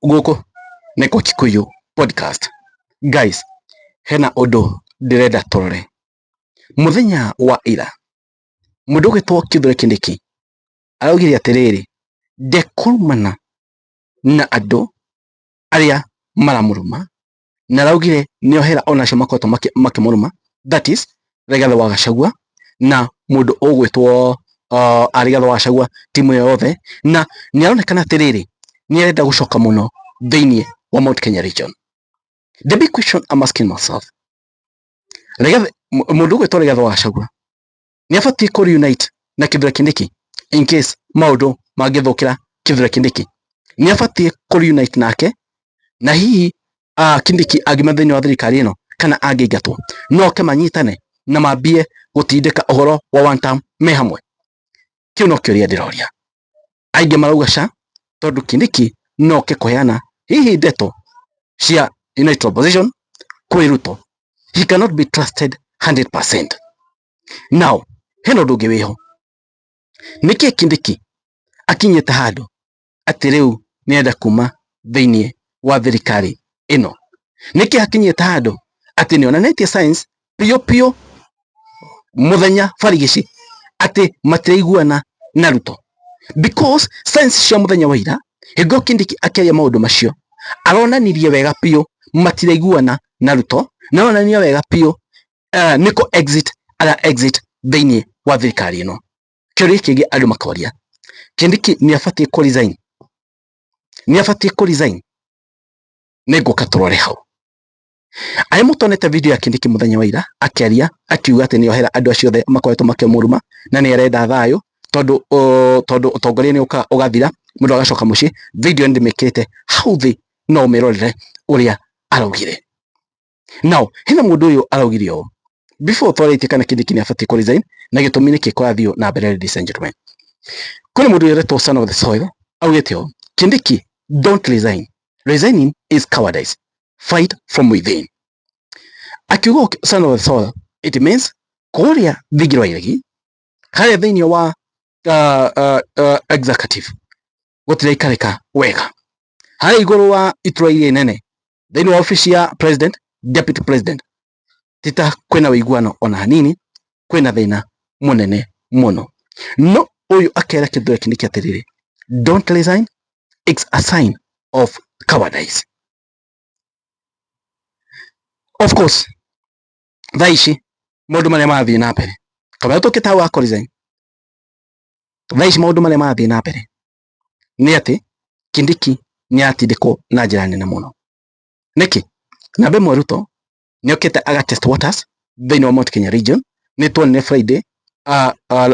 Goko Neko Kikuyu podcast. Guys, hena odo direda torore. Muthenya wa ira. Mundu gitwo Kithure Kindiki araugire atiriri ndekurumana na andu aria maramuruma na araugire niohera onacio makoto makimuruma, that is Rigathi wa Gachagua na mundu ugwitwo Rigathi wa Gachagua timu yothe, na niaronekana atiriri nierenda gucoka muno thiini wa Mount Kenya region. The big question I'm asking myself, Rigathi mundu ugwitwo Rigathi wa Gachagua niabatie ko reunite na Kithure Kindiki in case maundu mangithukira Kithure Kindiki, niabatie ko reunite nake na hihi Kindiki agimathini wa thirikari ino kana angigatwo no ke manyitane na mambie gutindika uhoro wa one term me hamwe. Kiu no kioria ndiroria aingi marauga sha tondu Kindiki no ke kuheana hihi ndeto cia United Opposition kwi Ruto. He cannot be trusted 100%. Now heno ndungi wiho niki Kindiki akinyete handu ati riu nienda kuma thiini wa thirikari ino, niki akinyete handu ati nionanetie science pio muthenya barigici ati matiraiguana na Ruto, because science cia muthenya wa ira higo Kindiki akeria maundu macio aronanirie wega pio matiraiguana na Ruto na aronania wega pio niko exit thiini wa thirikari ino. Kiuria kingi andu makoria Kindiki niabatie ko resign nenguka turore hau. Ai mutonete video ya Kindiki muthenya wa ira akiaria akiuga ati niohera andu acio the makoretwo makimuruma na ni arenda thayo tondu utongoria ni ugathira mundu agacoka mucii. Video ndimikite how the no mirorere uria araugire. Now hina mundu uyu araugire o before authority kana Kindiki niabatie ko resign na gitumi niki kwathio na mbere. Ladies and gentlemen, kuni mundu uyu son of the soil augite o Kindiki don't resign. Resigning is cowardice. Fight from within. Akiugo son of the soil, it means kuria thigiro iregi haria thiini wa executive gutirikarika wega haria iguru wa itura iria nene thiini wa office ya president, deputy president tita kwina wiguano ona hanini, kwina thina munene muno. No uyu akera Kithure Kindiki atiriri don't resign, it's a sign of cowardice. Of course thaici maundu maria mathii na mbere kamwe tukita wa ko resign, thaici maundu maria mathii na mbere ni ati Kindiki ni atindiko na njira nene muno. Niki na be Ruto ni okite aga test waters thiini wa Mount Kenya region. Ni tuonire Friday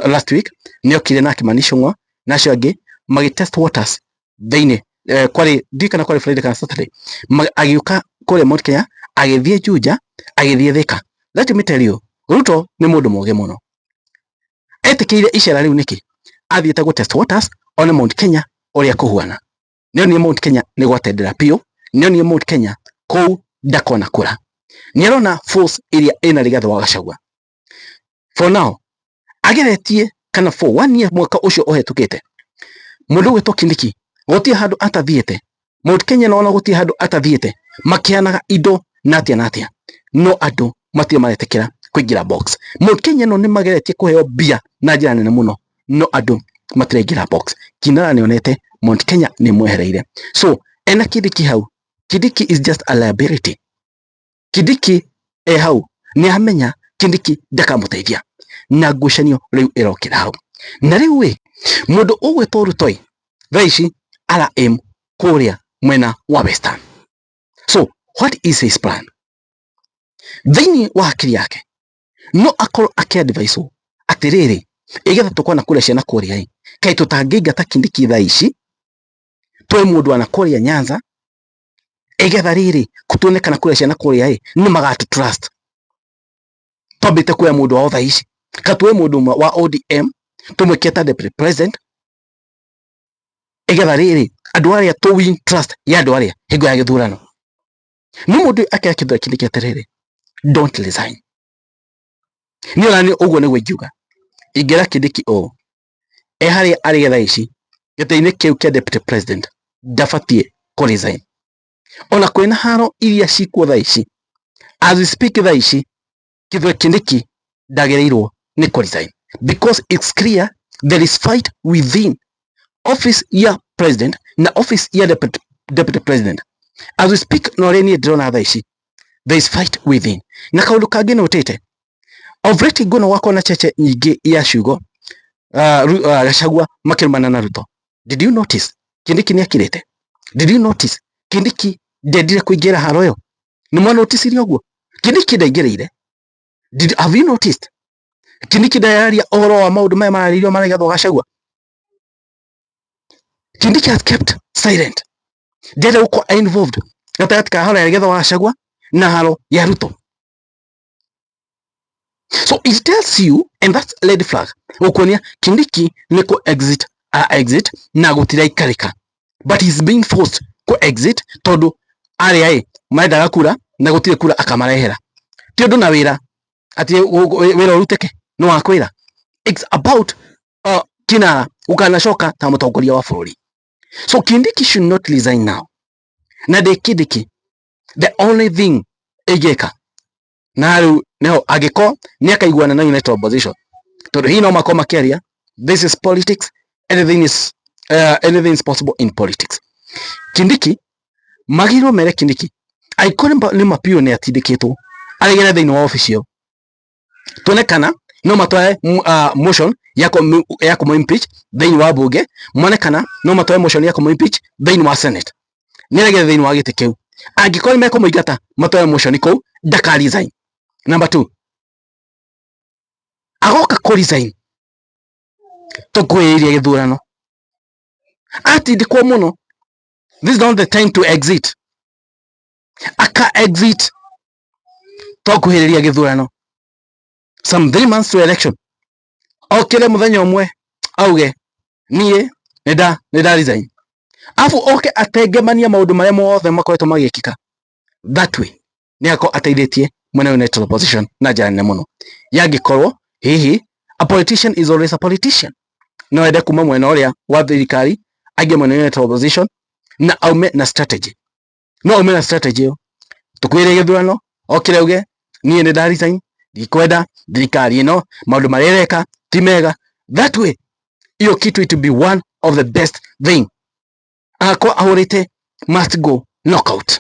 last week ni okire na Kimani Ichung'wa na acio angi magi test waters thiini kwari dikana kwari Friday kana Saturday agiuka kuri Mount Kenya agithie Juja agithie Thika. Let me tell you, Ruto ni mundu muge muno. Etikire icera riu niki athiete go test waters on Mount Kenya uria kuhuana. Nio ni Mount Kenya ni gwatendera pio, nio ni Mount Kenya kou ndakona kura. Nierona force iria ina Rigathi wa Gachagua. For now ageretie kana for 1 year mwaka ucio uhetukite mundu wetwo Kindiki gutie handu atathiete Mount Kenya no gutie handu atathiete makianaga indo natia no andu matire maretekera kuingira box. Mount Kenya no ni mageretie kuheo bia na njira nene muno, no andu matire ingira box. Kinara nionete Mount Kenya ni mwehereire. So ena Kindiki hau, Kindiki is just a liability. Kindiki hau ni amenya Kindiki ndakamuteithia na ngucanio riu irokira hau. Na riu we mundu ugwetwo Rutoi thaici ara aim kuria mwena wa Western. So what is his plan? Thiini wa hakiri yake no akorwo akiadvise atiriri igetha tukona kuria ciana kuria kai tutangingata Kindiki thaici twe mundu ana kuria Nyanza igetha riri kutonekana kuria ciana kuria ni magatu trust tobite kuya mundu wa thaici katwe mundu wa ODM tumwiketa deputy president igetha riri andu aria to win trust ya andu aria higo ya githurano. No mundu akira Kithure Kindiki atiriri don't resign. Ni nani uguo ni gwigiuga ingira Kindiki haria ari thaici giteine kiu kia deputy president ndabatie ku resign. Ona kwina haro iria cikuo thaa ici, as we speak thaa ici, Kithure Kindiki ndagereirwo ni ku resign because it's clear there is fight within office ya president na office ya deputy president. As we speak no reni ndrona thaa ici, there is fight within. Na kaundu kangi no tete already ngono wako na cheche nyingi ya ciugo Gachagua makirumana na Ruto. Did you notice Kindiki ni akirete? Did you notice Kindiki ndendire kuingira haro yo? Ni mwana notice oguo Kindiki ndaingireire. Have you noticed Kindiki ndayaria ohoro wa maundu maya mararirio maraigathwo Gachagua? Kindiki has kept silent. Ndende uko involved gatagati ka haro ya gethwa Gachagua na haro ya Ruto. So it tells you, and that's red flag. Ukonia Kindiki ni ko exit na gutira ikarika, but he's being forced ko exit tondu ari maendaga kura na gutire kura akamarehera. Ti undu na wira ati wira uruteke no wakwira. It's about Kinara ukanacoka ta mutongoria wa bururi. So Kindiki should not resign now. Na de Kindiki, the only thing egeka na riu neho agiko ni akaiguana na United Opposition tondu hi no makoma keria. This is politics. Anything is possible in politics. Kindiki magiro mere Kindiki aikore ni mapio ne atindikitwo aregere thiini wa office yo tonekana no matwae motion ya kumu impeach thiini wa bunge, monekana no matwae motion ya kumu impeach thiini wa senate. Niregere thiini wa giti kiu angikore meko muigata matwae motion ku ndaka resign. Number 2, agoka ku resign tugwiria githurano atindikwo muno. This is not the time to exit. Aka exit tugwiriria githurano some 3 months to election. Okire muthenya umwe auge nie nida resign, afu oke atengemania maundu maria mothe makoretwo magikika. That way ni ako ateithitie mwena United Opposition na njara nene muno. Yangikorwo hihi a politician is always a politician, no ende kuma mwena uria wa thirikari aingi mwena United Opposition na aume na strategy. No aume na strategy yo tukwire githurano okire uge nie nida resign, ndikwenda thirikari ino maundu maria ireka ti mega. That way iyo kitu it to be one of the best thing. Ako ahurite must go knockout.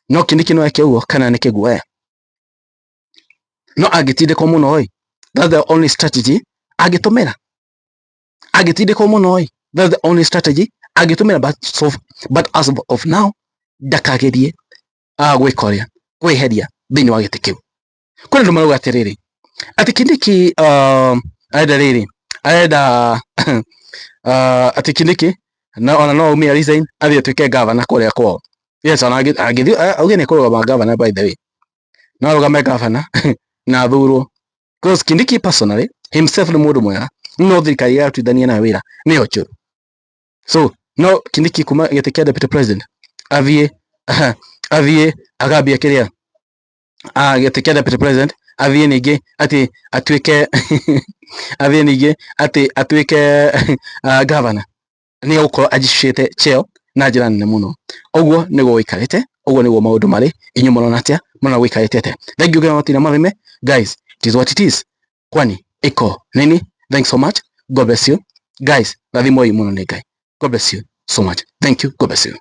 No Kindiki no eke ugo kana neke guoya no agitindikwo muno oi. That's the only strategy agitumira. Agitindikwo muno oi. That's the only strategy agitumira, but as of now ndakagerie gwikoria kweheria thiini wa giti kiu. Kuna ndu maruga atiriri ati Kindiki aenda riri aenda ati Kindiki na ona no umia resign athie tuike governor kuria kwao. Yes, ona agithi auge ni kurugama governor by the way. No arugame governor na thurwo because Kindiki personally himself ni mundu mwega no thirikari ya tuithania na wira ni ochuru. So no Kindiki kuma giti kia deputy president athie agambia kiria giti kia deputy president athie ningi ati atuike athie ningi ati atuike governor ni uko ajicite cheo na njira nene muno. Oguo niguo wikarite, oguo niguo maundu mari inyu murona atia murona wikarite te. Thank you guys watina marime guys, it is what it is, kwani iko nini. Thanks so much, God bless you guys. Lathimo muno ni Ngai. God bless you so much. Thank you, God bless you.